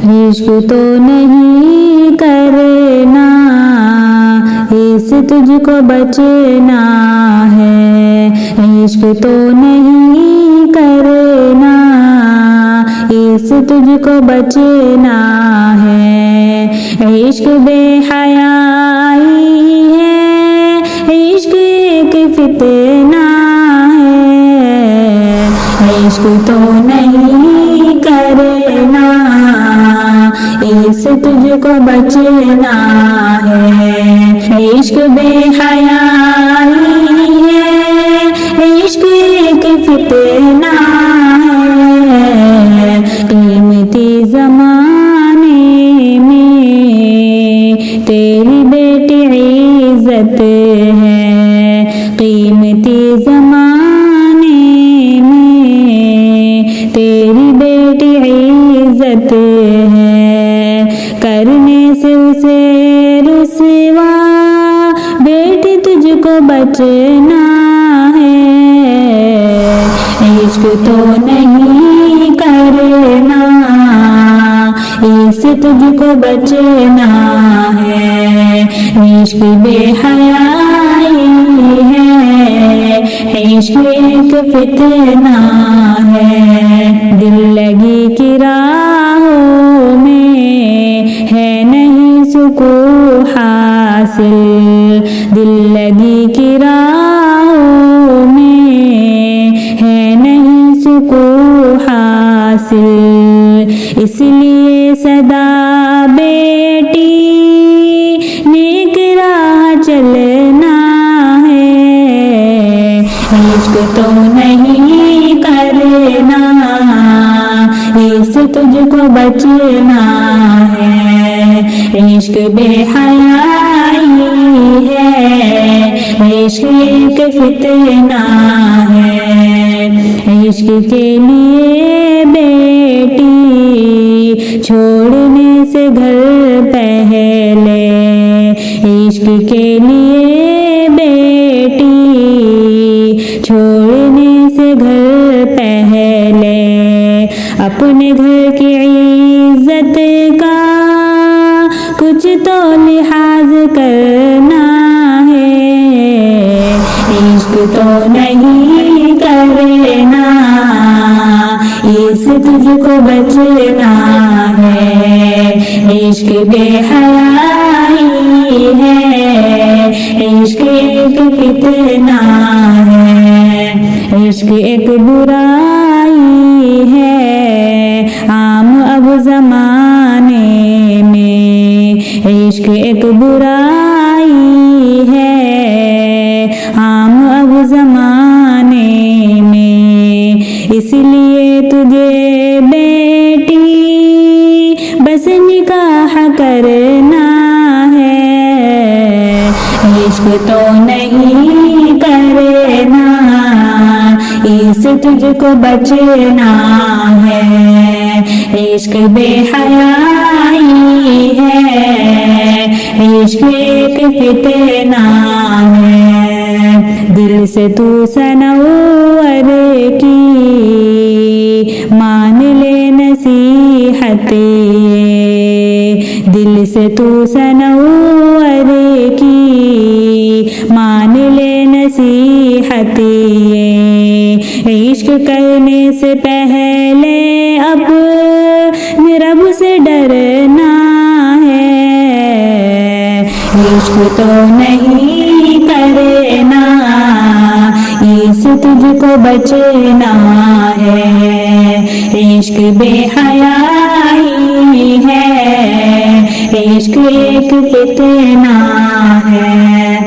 عشق تو نہیں کرنا، اس سے تجھ کو بچنا ہے، عشق تو نہیں کرنا، اس سے تجھ کو بچنا ہے، عشق بے حیائی ہے، عشق ایک فتنہ ہے، عشق تو نہیں کرنا، اس سے تجھ کو بچنا ہے، عشق بے حیائی ہے، عشق ایک فتنہ ہے، قیمتی زمانے میں تیری بیٹی عزت ہے، قیمتی زمانے میں تیری بیٹی عزت ہے، کرنے سے اسے رسوا بیٹی تجھ کو بچنا ہے، عشق تو نہیں کرنا، اس سے تجھ کو بچنا ہے، عشق بے حیائی ہے، عشق ایک فتنہ ہے، دل لگی کی راہوں میں ہے نہیں سکون حاصل، دل لگی کی راہوں میں ہے نہیں سکون حاصل، اس لیے صدا بیٹی نیک راہ چلنا ہے، عشق تو نہیں کرنا، اس سے تجھ کو بچنا ہے، عشق بے حیائی ہے، عشق ایک فتنہ ہے، عشق کے لیے بیٹی چھوڑنے سے گھر پہلے، عشق کے لیے بیٹی چھوڑنے سے گھر پہلے، اپنے گھر کی عزت کا کچھ تو لحاظ کرنا ہے، عشق تو نہیں کرنا، اس سے تجھ کو بچنا ہے، عشق بے حیائی ہے، عشق ایک فتنہ ہے، عشق ایک برائی ہے عام اب زمانے میں، عشق ایک برائی ہے عام اب زمانے میں، اس لیے تجھے بیٹی بس نکاح کرنا ہے، عشق تو نہیں کرنا، اس سے تجھ کو بچنا ہے، عشق بے حیائی ہے، عشق ایک فتنہ ہے، دل سے تو سنور کی مان لے نصیحت، دل سے تو سنور کی مان لے نصیحت، عشق کرنے سے پہلے اپنے رب سے ڈرنا ہے، عشق تو نہیں کرنا، اس سے تجھ کو بچنا ہے، عشق بے حیائی ہے، عشق ایک فتنہ ہے۔